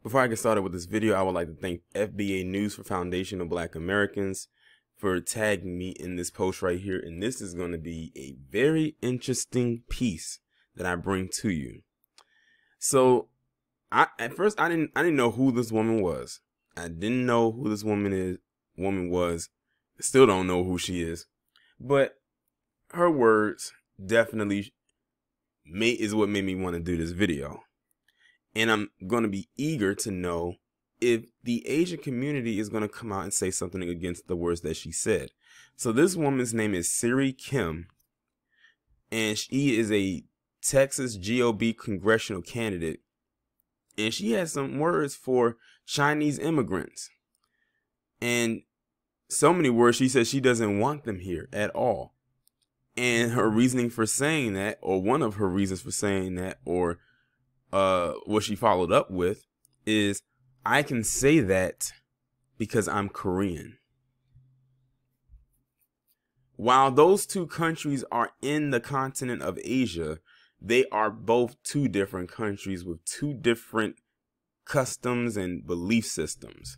Before I get started with this video, I would like to thank FBA News for Foundation of Black Americans for tagging me in this post right here. And this is going to be a very interesting piece that I bring to you. So at first I didn't know who this woman was. I didn't know who this woman was. Still don't know who she is. But her words definitely is what made me want to do this video. And I'm going to be eager to know if the Asian community is going to come out and say something against the words that she said. So this woman's name is Sery Kim, and she is a Texas GOP congressional candidate. And she has some words for Chinese immigrants. And so many words, she says she doesn't want them here at all. And her reasoning for saying that, or one of her reasons for saying that, or what she followed up with is, I can say that because I'm Korean. While those two countries are in the continent of Asia, they are both two different countries with two different customs and belief systems.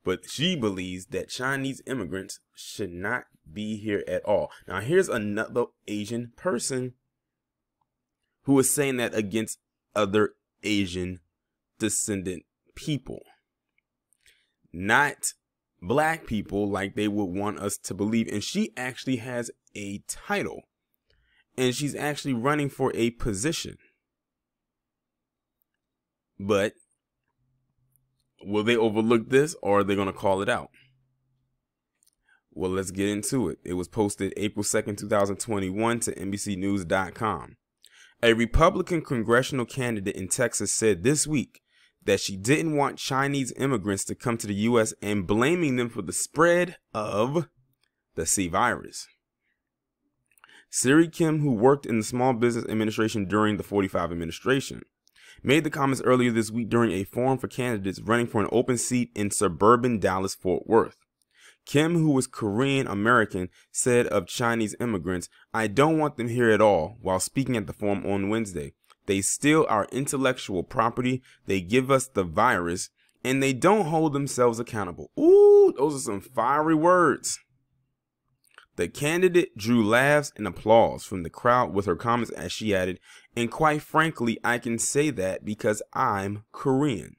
But she believes that Chinese immigrants should not be here at all. Now, here's another Asian person who is saying that against other Asian descendant people, not black people like they would want us to believe. And she actually has a title, and she's actually running for a position. But will they overlook this, or are they going to call it out? Well, let's get into it. It was posted April 2nd, 2021 to NBCnews.com. A Republican congressional candidate in Texas said this week that she didn't want Chinese immigrants to come to the U.S. and blaming them for the spread of the C virus. Sery Kim, who worked in the Small Business Administration during the 45 administration, made the comments earlier this week during a forum for candidates running for an open seat in suburban Dallas-Fort Worth. Kim, who was Korean American, said of Chinese immigrants, "I don't want them here at all," while speaking at the forum on Wednesday. "They steal our intellectual property, they give us the virus, and they don't hold themselves accountable." Ooh, those are some fiery words. The candidate drew laughs and applause from the crowd with her comments as she added, "And quite frankly, I can say that because I'm Korean."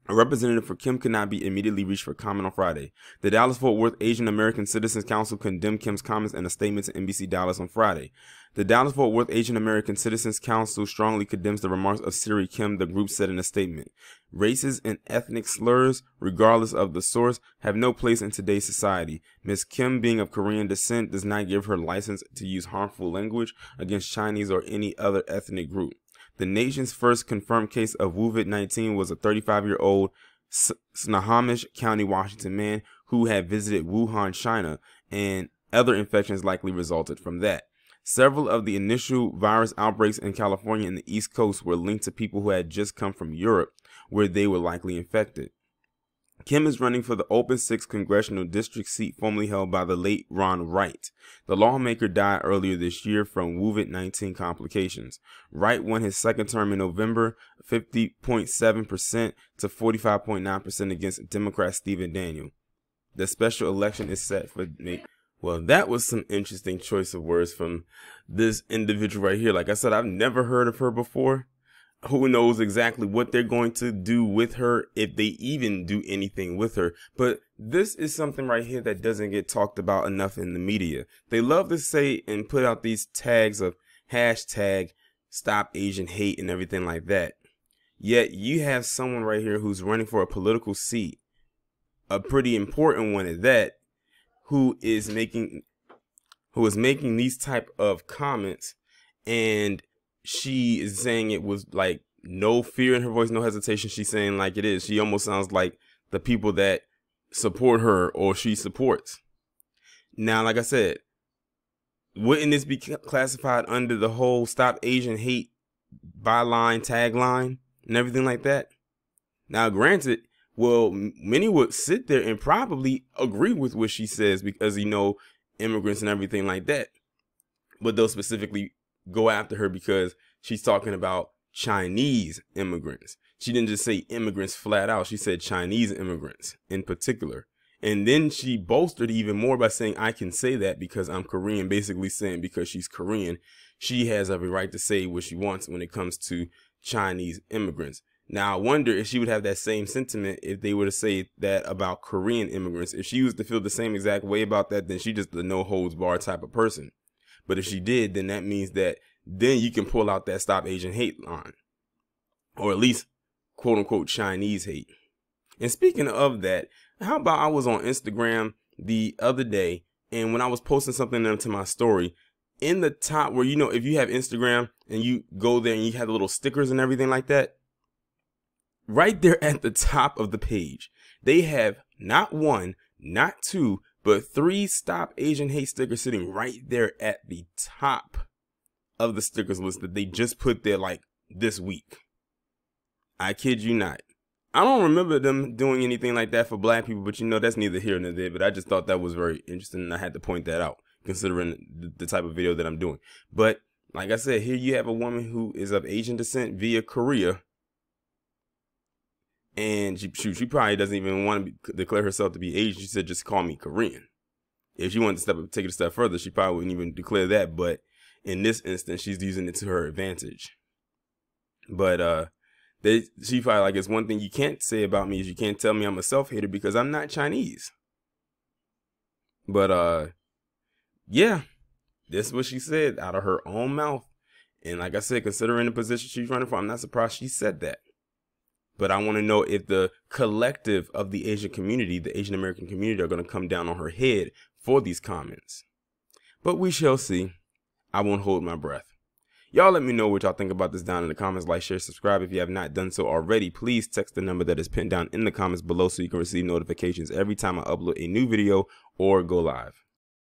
A representative for Kim could not be immediately reached for comment on Friday. The Dallas-Fort Worth Asian American Citizens Council condemned Kim's comments in a statement to NBC Dallas on Friday. The Dallas-Fort Worth Asian American Citizens Council strongly condemns the remarks of Sery Kim, the group said in a statement. "Racist and ethnic slurs, regardless of the source, have no place in today's society. Ms. Kim, being of Korean descent, does not give her license to use harmful language against Chinese or any other ethnic group." The nation's first confirmed case of COVID-19 was a 35-year-old Snohomish County, Washington man who had visited Wuhan, China, and other infections likely resulted from that. Several of the initial virus outbreaks in California and the East Coast were linked to people who had just come from Europe, where they were likely infected. Kim is running for the open 6th congressional district seat formerly held by the late Ron Wright. The lawmaker died earlier this year from COVID-19 complications. Wright won his second term in November, 50.7% to 45.9% against Democrat Stephen Daniel. The special election is set for May. Well, that was some interesting choice of words from this individual right here. Like I said, I've never heard of her before. Who knows exactly what they're going to do with her, if they even do anything with her. But this is something right here that doesn't get talked about enough in the media. They love to say and put out these tags of hashtag stop Asian hate and everything like that. Yet you have someone right here who's running for a political seat, a pretty important one at that, who is making these type of comments, and she is saying it was like no fear in her voice, no hesitation. She's saying like it is. She almost sounds like the people that support her or she supports. Now, like I said, wouldn't this be classified under the whole stop Asian hate byline, tagline, and everything like that? Now, granted, well, many would sit there and probably agree with what she says because, you know, immigrants and everything like that. But they'll specifically go after her because she's talking about Chinese immigrants. She didn't just say immigrants flat out. She said Chinese immigrants in particular. And then she bolstered even more by saying, I can say that because I'm Korean, basically saying because she's Korean, she has every right to say what she wants when it comes to Chinese immigrants. Now, I wonder if she would have that same sentiment if they were to say that about Korean immigrants. If she was to feel the same exact way about that, then she's just the no holds barred type of person. But if she did, then that means that then you can pull out that Stop Asian Hate line, or at least quote unquote Chinese hate. And speaking of that, how about I was on Instagram the other day, and when I was posting something into my story, in the top where, you know, if you have Instagram and you go there and you have the little stickers and everything like that, right there at the top of the page, they have not one, not two, but 3 Stop Asian Hate stickers sitting right there at the top of the stickers list that they just put there like this week. I kid you not. I don't remember them doing anything like that for black people, but you know, that's neither here nor there. But I just thought that was very interesting, and I had to point that out, considering the type of video that I'm doing. But like I said, here you have a woman who is of Asian descent via Korea, and she probably doesn't even want to declare herself to be Asian. She said, just call me Korean. If she wanted to take it a step further, she probably wouldn't even declare that. But in this instance, she's using it to her advantage. But she probably like, it's one thing you can't say about me is you can't tell me I'm a self-hater because I'm not Chinese. But yeah, this is what she said out of her own mouth. And like I said, considering the position she's running for, I'm not surprised she said that. But I want to know if the collective of the Asian community, the Asian American community, are going to come down on her head for these comments. But we shall see. I won't hold my breath. Y'all let me know what y'all think about this down in the comments. Like, share, subscribe if you have not done so already. Please text the number that is pinned down in the comments below so you can receive notifications every time I upload a new video or go live.